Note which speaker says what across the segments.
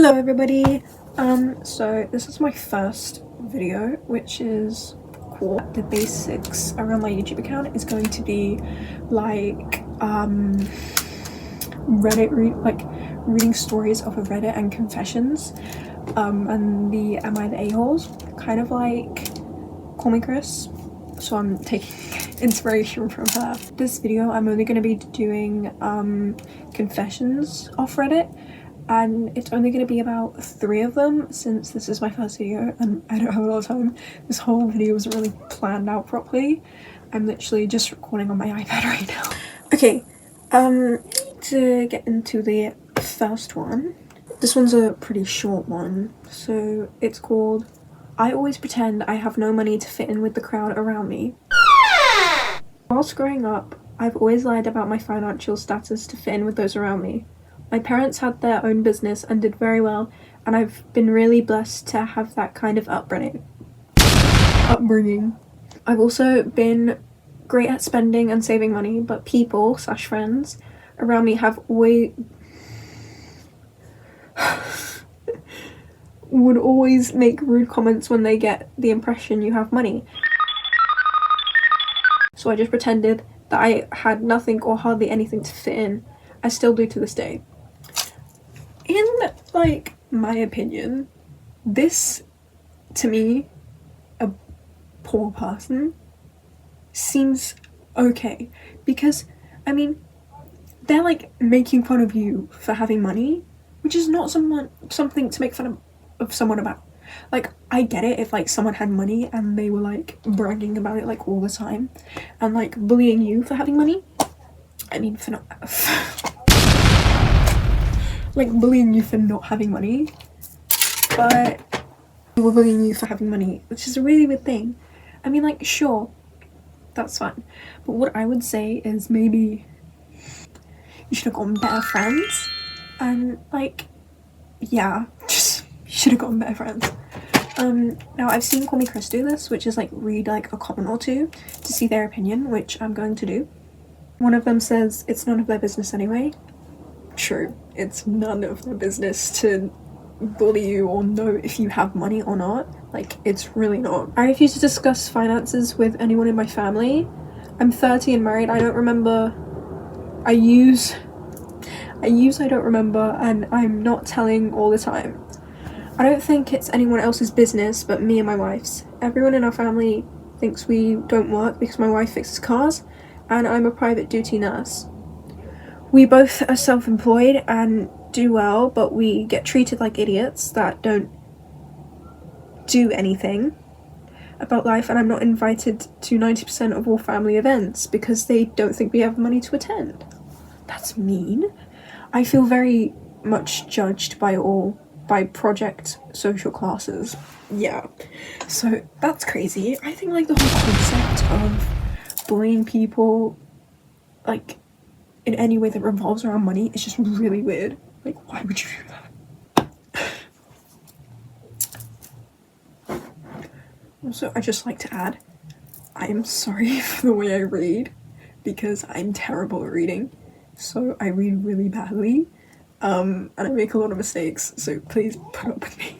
Speaker 1: Hello everybody, so this is my first video, which is cool. The basics around my YouTube account is going to be like reading stories off of Reddit and confessions, and the Am I the A-holes, kind of like Call Me Chris, so I'm taking inspiration from her. This video I'm only going to be doing confessions off Reddit, and it's only going to be about 3 of them since this is my first video and I don't have a lot of time. This whole video wasn't really planned out properly. I'm literally just recording on my iPad right now. Okay, to get into the first one. This one's a pretty short one, so it's called I Always Pretend I Have No Money to Fit in with the crowd around me. Whilst growing up, I've always lied about my financial status to fit in with those around me. My parents had their own business and did very well, and I've been really blessed to have that kind of upbringing. I've also been great at spending and saving money, but people/friends around me have always would always make rude comments when they get the impression you have money. So I just pretended that I had nothing or hardly anything to fit in. I still do to this day. In, like, my opinion, this, to me, a poor person, seems okay. Because, I mean, they're, like, making fun of you for having money, which is not something to make fun of someone about. Like, I get it if, like, someone had money and they were, like, bragging about it, like, all the time, and, like, bullying you for having money. I mean, for not... like, bullying you for not having money, but they were bullying you for having money, which is a really weird thing. I mean, like, sure, that's fine, but what I would say is maybe you should have gotten better friends, and, like, yeah, just, you should have gotten better friends. Now I've seen Call Me Chris do this, which is, like, read, like, a comment or two to see their opinion, which I'm going to do. One of them says, it's none of their business anyway. True, it's none of their business to bully you or know if you have money or not. Like, it's really not. I refuse to discuss finances with anyone in my family. I'm 30 and married. I don't remember. I use I don't remember, and I'm not telling all the time. I don't think it's anyone else's business but me and my wife's. Everyone in our family thinks we don't work because my wife fixes cars and I'm a private duty nurse. We both are self-employed and do well, but we get treated like idiots that don't do anything about life, and I'm not invited to 90% of all family events because they don't think we have money to attend. That's mean. I feel very much judged by project social classes. Yeah, so that's crazy. I think, like, the whole concept of bullying people, like, in any way that revolves around money is just really weird. Like, why would you do that? Also, I just like to add, I am sorry for the way I read, because I'm terrible at reading, so I read really badly, and I make a lot of mistakes, so please put up with me.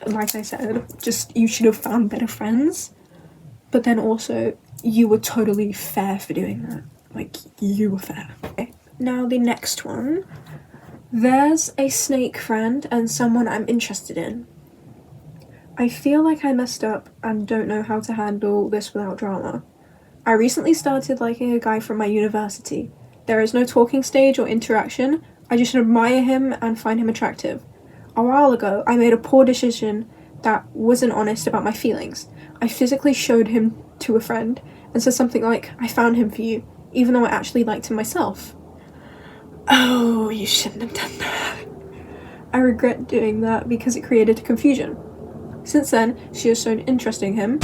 Speaker 1: Like I said, just, you should have found better friends, but then also, you were totally fair for doing that. Like, you were fair. Okay. Now the next one. There's a snake friend and someone I'm interested in. I feel like I messed up and don't know how to handle this without drama. I recently started liking a guy from my university. There is no talking stage or interaction. I just admire him and find him attractive. A while ago, I made a poor decision that wasn't honest about my feelings. I physically showed him to a friend and said something like, I found him for you, even though I actually liked him myself. Oh, you shouldn't have done that. I regret doing that because it created confusion. Since then, she has shown interest in him.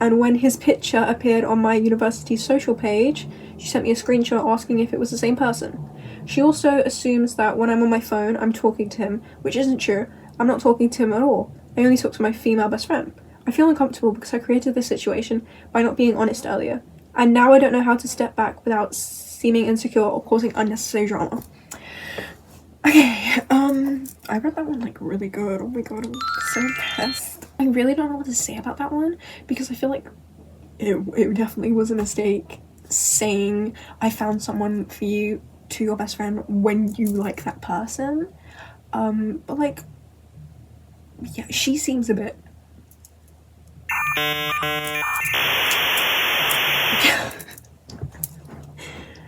Speaker 1: And when his picture appeared on my university social page, she sent me a screenshot asking if it was the same person. She also assumes that when I'm on my phone, I'm talking to him, which isn't true. I'm not talking to him at all. I only talk to my female best friend. I feel uncomfortable because I created this situation by not being honest earlier. And now I don't know how to step back without seeming insecure or causing unnecessary drama. Okay, I read that one like really good. Oh my god, I'm so impressed. I really don't know what to say about that one because I feel like it definitely was a mistake saying I found someone for you to your best friend when you like that person. But like, yeah, she seems a bit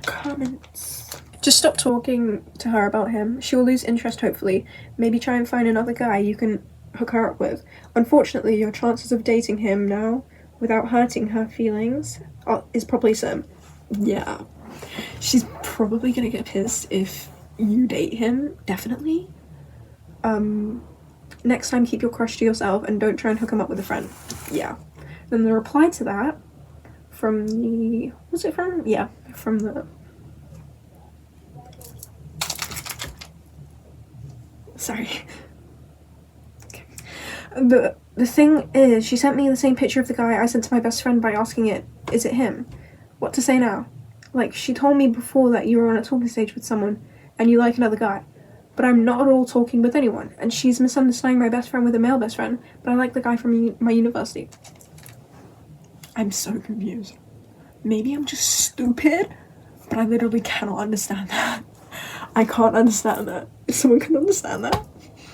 Speaker 1: comments. Just stop talking to her about him. She will lose interest hopefully. Maybe try and find another guy you can hook her up with. Unfortunately, your chances of dating him now without hurting her feelings is probably slim. Yeah. She's probably gonna get pissed if you date him, definitely. Next time keep your crush to yourself and don't try and hook him up with a friend. Yeah. Then the reply to that from the, was it from? Yeah, from the, sorry. Okay. The thing is, she sent me the same picture of the guy I sent to my best friend by asking it, is it him? What to say now? Like, she told me before that you were on a talking stage with someone and you like another guy. But I'm not at all talking with anyone, and she's misunderstanding my best friend with a male best friend, but I like the guy from my university. I'm so confused. Maybe I'm just stupid, but I literally cannot understand that. I can't understand that. If someone can understand that,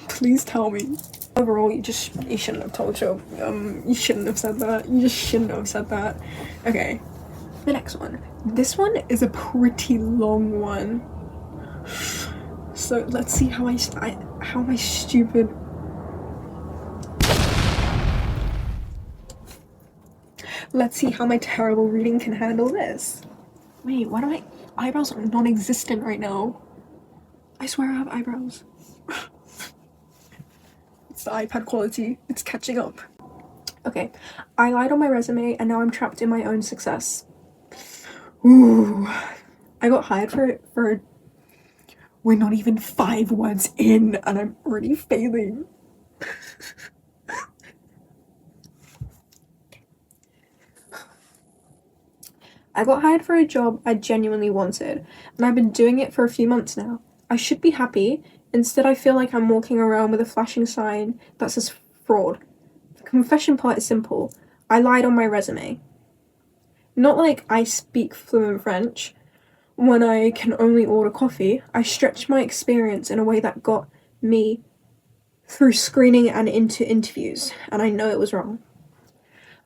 Speaker 1: please tell me. Overall, you shouldn't have told her. You shouldn't have said that. You just shouldn't have said that. Okay, the next one. This one is a pretty long one. So let's see how am I stupid. Let's see how my terrible reading can handle this. Wait, why do my eyebrows are non-existent right now? I swear I have eyebrows. It's the iPad quality. It's catching up. Okay, I lied on my resume and now I'm trapped in my own success. Ooh, I got hired for we're not even 5 words in and I'm already failing. I got hired for a job I genuinely wanted, and I've been doing it for a few months now. I should be happy. Instead, I feel like I'm walking around with a flashing sign that says fraud. The confession part is simple. I lied on my resume. Not like I speak fluent French. When I can only order coffee, I stretched my experience in a way that got me through screening and into interviews, and I know it was wrong.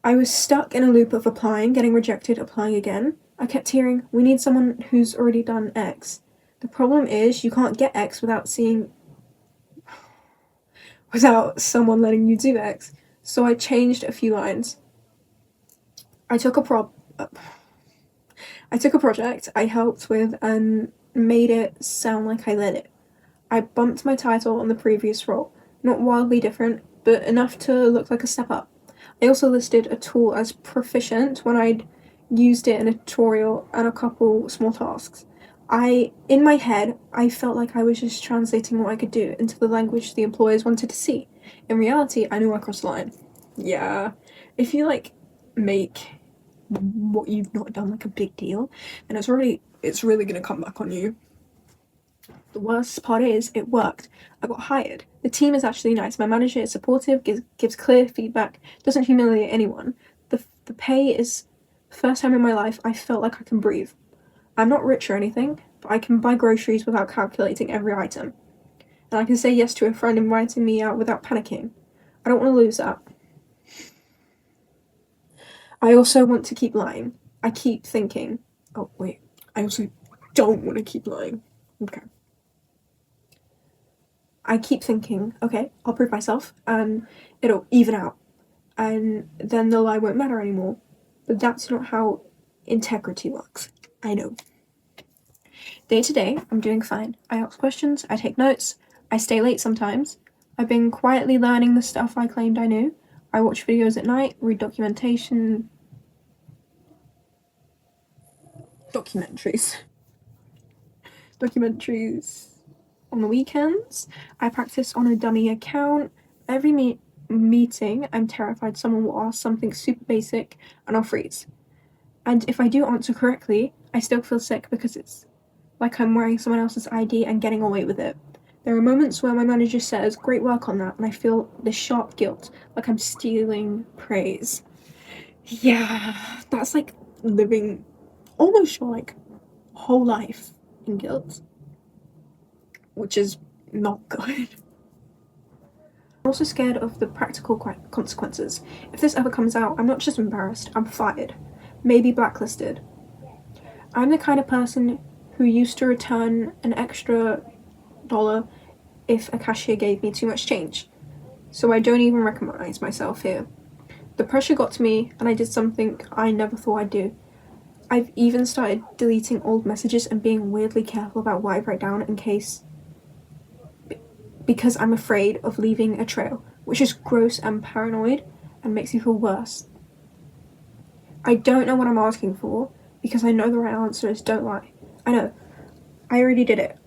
Speaker 1: I was stuck in a loop of applying, getting rejected, applying again. I kept hearing, we need someone who's already done X. The problem is you can't get X without someone letting you do X. So I changed a few lines. I took a project I helped with and made it sound like I led it. I bumped my title on the previous role, not wildly different, but enough to look like a step up. I also listed a tool as proficient when I'd used it in a tutorial and a couple small tasks. In my head, I felt like I was just translating what I could do into the language the employers wanted to see. In reality, I knew I crossed the line. Yeah, if you make what you've not done like a big deal, then it's really gonna come back on you. The worst part is, it worked. I got hired. The team is actually nice. My manager is supportive, gives clear feedback, doesn't humiliate anyone. The pay is the first time in my life I felt like I can breathe. I'm not rich or anything, but I can buy groceries without calculating every item. And I can say yes to a friend inviting me out without panicking. I don't want to lose that. I also want to keep lying. I keep thinking, oh wait, I also don't want to keep lying. Okay. I keep thinking, okay, I'll prove myself and it'll even out. And then the lie won't matter anymore. But that's not how integrity works. I know. Day to day, I'm doing fine. I ask questions, I take notes, I stay late sometimes. I've been quietly learning the stuff I claimed I knew. I watch videos at night, read documentaries on the weekends. I practice on a dummy account. Every meeting, I'm terrified someone will ask something super basic and I'll freeze. And if I do answer correctly, I still feel sick because it's like I'm wearing someone else's ID and getting away with it. There are moments where my manager says, "Great work on that," and I feel this sharp guilt, like I'm stealing praise. Yeah, that's like living almost your like whole life in guilt, which is not good. I'm also scared of the practical consequences. If this ever comes out, I'm not just embarrassed, I'm fired, maybe blacklisted. I'm the kind of person who used to return an extra $1 if a cashier gave me too much change, so I don't even recognize myself here. The pressure got to me and I did something I never thought I'd do. I've even started deleting old messages and being weirdly careful about what I write down in case, because I'm afraid of leaving a trail, which is gross and paranoid and makes me feel worse. I don't know what I'm asking for because I know the right answer is don't lie. I know, I already did it.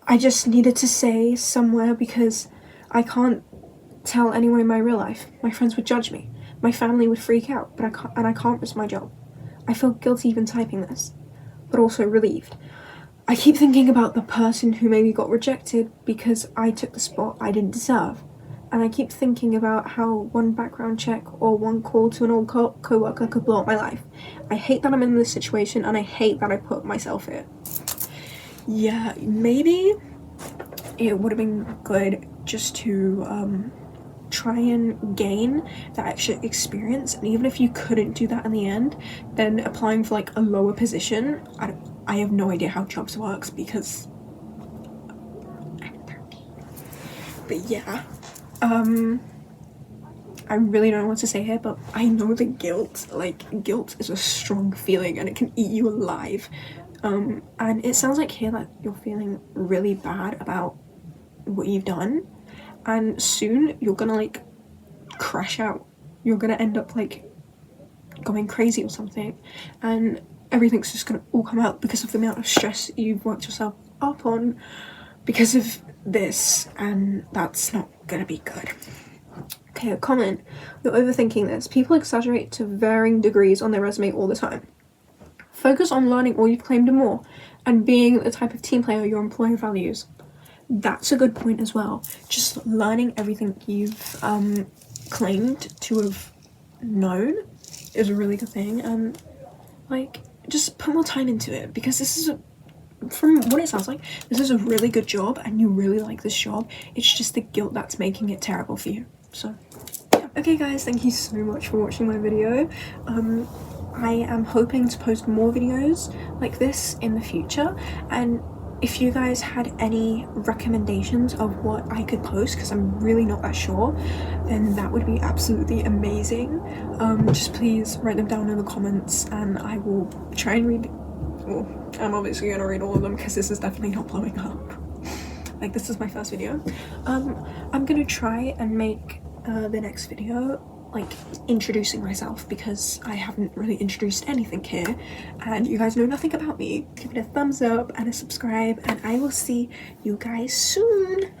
Speaker 1: I just needed to say somewhere because I can't tell anyone in my real life. My friends would judge me. My family would freak out, but I can't risk my job. I feel guilty even typing this, but also relieved. I keep thinking about the person who maybe got rejected because I took the spot I didn't deserve. And I keep thinking about how one background check or one call to an old co-worker could blow up my life. I hate that I'm in this situation and I hate that I put myself here. Yeah, maybe it would have been good just to try and gain that extra experience, and even if you couldn't do that in the end, then applying for like a lower position. I have no idea how jobs works because I'm 13. But yeah, I really don't know what to say here, but I know that guilt is a strong feeling and it can eat you alive. And it sounds like here that you're feeling really bad about what you've done, and soon you're gonna like crash out. You're gonna end up like going crazy or something, and everything's just gonna all come out because of the amount of stress you've worked yourself up on because of this, and that's not gonna be good. Okay, a comment. You're overthinking this. People exaggerate to varying degrees on their resume all the time. Focus on learning all you've claimed and more, and being the type of team player your employer values. That's a good point as well. Just learning everything you've claimed to have known is a really good thing, and like just put more time into it because this is from what it sounds like, this is a really good job and you really like this job. It's just the guilt that's making it terrible for you. So yeah. Okay guys, thank you so much for watching my video. I am hoping to post more videos like this in the future, and if you guys had any recommendations of what I could post, because I'm really not that sure, then that would be absolutely amazing. Just please write them down in the comments and I will try and read. Well, I'm obviously gonna read all of them because this is definitely not blowing up. Like, this is my first video. I'm gonna try and make the next video like introducing myself because I haven't really introduced anything here and you guys know nothing about me. Give it a thumbs up and a subscribe, and I will see you guys soon.